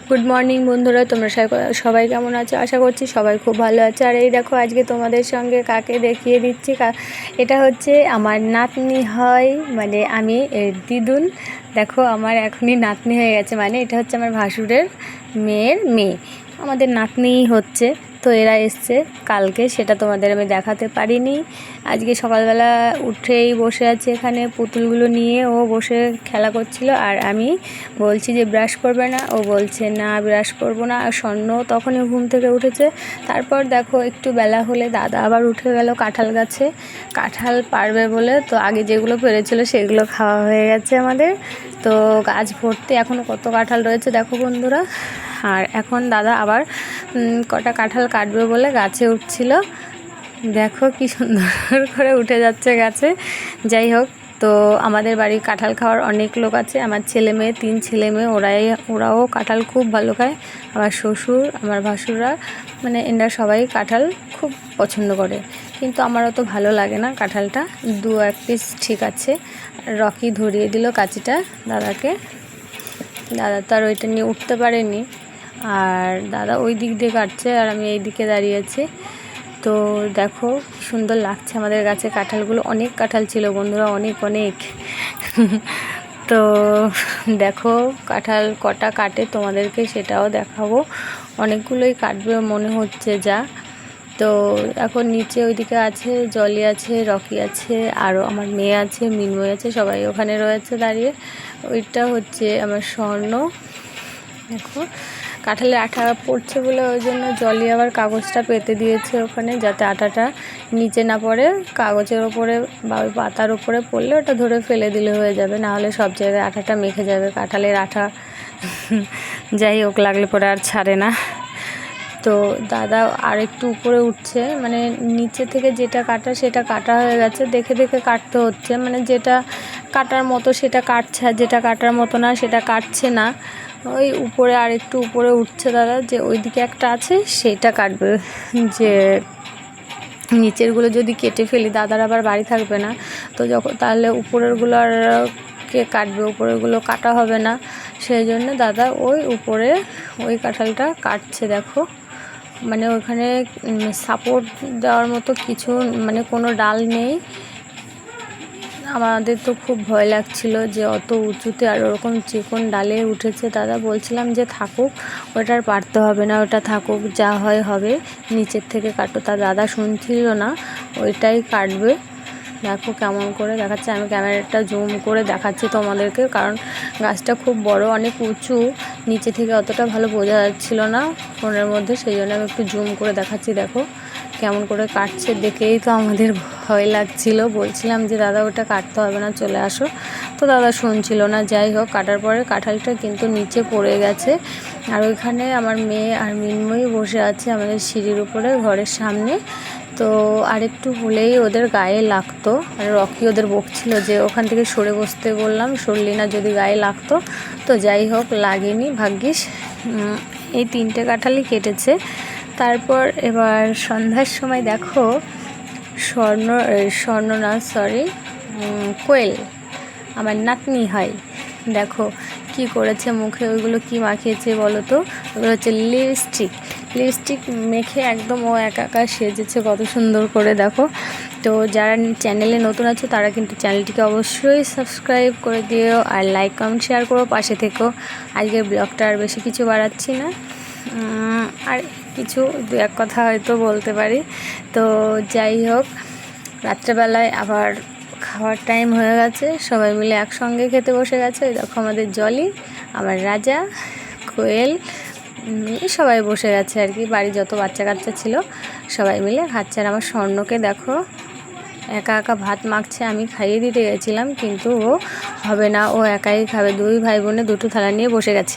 Good morning বন্ধুরা, তোমরা সবাই কেমন আছো? আশা করছি সবাই খুব ভালো আছে। আর এই দেখো আজকে তোমাদের সঙ্গে কাকে দেখিয়ে দিচ্ছি। এটা হচ্ছে আমার নাতনি হয়, মানে আমি দিদুন। দেখো আমার এখনই নাতনি হয়ে গেছে, মানে এটা হচ্ছে আমার ভাসুরের মেয়ের মেয়ে, আমাদের নাতনিই হচ্ছে। তো এরা এসছে কালকে, সেটা তোমাদের আমি দেখাতে পারিনি। আজকে সকালবেলা উঠেই বসে আছে এখানে পুতুলগুলো নিয়ে, ও বসে খেলা করছিল। আর আমি বলছি যে ব্রাশ করবে না, ও বলছে না ব্রাশ করবো না। আর স্বর্ণ তখনই ঘুম থেকে উঠেছে। তারপর দেখো একটু বেলা হলে দাদা আবার উঠে গেল কাঁঠাল গাছে, কাঁঠাল পারবে বলে। তো আগে যেগুলো পেরেছিল সেগুলো খাওয়া হয়ে গেছে আমাদের। তো গাছ ভর্তি এখনও কত কাঁঠাল রয়েছে দেখো বন্ধুরা। আর এখন দাদা আবার কটা কাঁঠাল কাটবে বলে গাছে উঠছিল। দেখো কি সুন্দর করে উঠে যাচ্ছে গাছে। যাই হোক, তো আমাদের বাড়ি কাঁঠাল খাওয়ার অনেক লোক আছে। আমার ছেলে মেয়ে, 3 ছেলে মেয়ে, ওরাও কাঁঠাল খুব ভালো খায়। আমার শ্বশুর, আমার ভাসুররা, মানে এরা সবাই কাঁঠাল খুব পছন্দ করে। কিন্তু আমার অত ভালো লাগে না কাঁঠালটা, 2-1 পিস ঠিক আছে। রকি ধরিয়ে দিল কাঁচিটা দাদাকে। দাদা তো আর ওইটা নিয়ে উঠতে পারেনি। আর দাদা ওই দিক দিয়ে কাটছে আর আমি এই দিকে দাঁড়িয়েছি। তো দেখো সুন্দর লাগছে আমাদের গাছে কাঁঠালগুলো। অনেক কাঁঠাল ছিল বন্ধুরা, অনেক অনেক। তো দেখো কাঁঠাল কটা কাটে তোমাদেরকে সেটাও দেখাবো। অনেকগুলোই কাটবে মনে হচ্ছে যা। তো এখন নিচে ওইদিকে আছে, জলি আছে, রকি আছে, আরও আমার মেয়ে আছে, মিনময় আছে, সবাই ওখানে রয়েছে দাঁড়িয়ে। ওইটা হচ্ছে আমার স্বর্ণ। দেখো কাঁঠালে আঠা পড়ছে বলে ওই জন্য জলি আবার কাগজটা পেতে দিয়েছে ওখানে, যাতে আঠাটা নিচে না পড়ে। কাগজের ওপরে বা ওই পাতার ওপরে পড়লে ওটা ধরে ফেলে দিলে হয়ে যাবে, না হলে সব জায়গায় আঠাটা মেখে যাবে, কাঁঠালের আঠা। যাই হোক, লাগলে পরে আর ছাড়ে না। তো দাদা আর একটু উপরে উঠছে, মানে নিচে থেকে যেটা কাটা সেটা কাটা হয়ে গেছে, দেখে দেখে কাটতে হচ্ছে। মানে যেটা কাটার মতো সেটা কাটছে, আর যেটা কাটার মতো না সেটা কাটছে না। ওই উপরে আর একটু উপরে উঠছে দাদা, যে ওইদিকে একটা আছে সেটা কাটবে। যে নিচেরগুলো যদি কেটে ফেলি দাদার আবার বাড়ি থাকবে না, তো যখন তাহলে উপরেরগুলো আর কে কাটবে, উপরেরগুলো কাটা হবে না। সেই জন্য দাদা ওই উপরে ওই কাঁঠালটা কাটছে। দেখো মানে ওখানে সাপোর্ট দেওয়ার মতো কিছু, মানে কোনো ডাল নেই। আমাদের তো খুব ভয় লাগছিল যে অত উঁচুতে আর ওরকম চিকন ডালে উঠেছে। দাদা বলছিলাম যে থাকুক, ওটা আর পারতে হবে না, ওটা থাকুক, যা হয় হবে, নিচের থেকে কাটো। তা দাদা শুনছিল না, ওইটাই কাটবে। দেখো কেমন করে দেখাচ্ছে, আমি ক্যামেরাটা জুম করে দেখাচ্ছি তোমাদেরকে, কারণ গাছটা খুব বড়, অনেক উঁচু, নিচে থেকে অতটা ভালো বোঝা যাচ্ছিল না ফোনের মধ্যে, সেই জন্য আমি একটু জুম করে দেখাচ্ছি। দেখো কেমন করে কাটছে, দেখেই তো আমাদের ভয় লাগছিল। বলছিলাম যে দাদা ওটা কাটতে হবে না, চলে আসো। তো দাদা শুনছিল না। যাই হোক, কাটার পরে কাঁঠালটা কিন্তু নিচে পড়ে গেছে। আর ওইখানে আমার মেয়ে আর মিনময়ী বসে আছে আমাদের সিঁড়ির উপরে ঘরের সামনে। তো আরেকটু হলেই ওদের গায়ে লাগতো। আর রকি ওদের বকছিল যে ওখান থেকে সরে বসতে বললাম, সরলি না যদি গায়ে লাগতো। তো যাই হোক, লাগেনি ভাগ্যিস। এই 3টে কাঁঠালই কেটেছে। তারপর এবার সন্ধ্যার সময় দেখো স্বর্ণ না, সরি, কোয়েল, আমার নাতনি হয়। দেখো কি করেছে মুখে, ওইগুলো কি মাখিয়েছে বলো তো? ওগুলো হচ্ছে লিপস্টিক মেখে একদম ও একা সেজেছে কত সুন্দর করে। দেখো, তো যারা চ্যানেলে নতুন আছো তারা কিন্তু চ্যানেলটিকে অবশ্যই সাবস্ক্রাইব করে দিও, আর লাইক কমেন্ট শেয়ার করো, পাশে থেকো। আজকের ব্লগটা আর বেশি কিছু বাড়াচ্ছি না, আর কিছু 2-1 কথা হয়তো বলতে পারি। তো যাই হোক, রাত্রেবেলায় আবার খাওয়ার টাইম হয়ে গেছে, সবাই মিলে একসঙ্গে খেতে বসে গেছে। দেখো আমাদের জলি, আমার রাজা, কোয়েল, সবাই বসে গেছে আর কি। বাড়ি যত বাচ্চা কাচ্চা ছিল সবাই মিলে খাচ্ছে। আর আমার স্বর্ণকে দেখো একা ভাত মাখছে। আমি খাইয়ে দিতে গেছিলাম কিন্তু ও হবে না, ও একাই খাবে। 2 ভাই বোনে 2টো থালা নিয়ে বসে গেছে।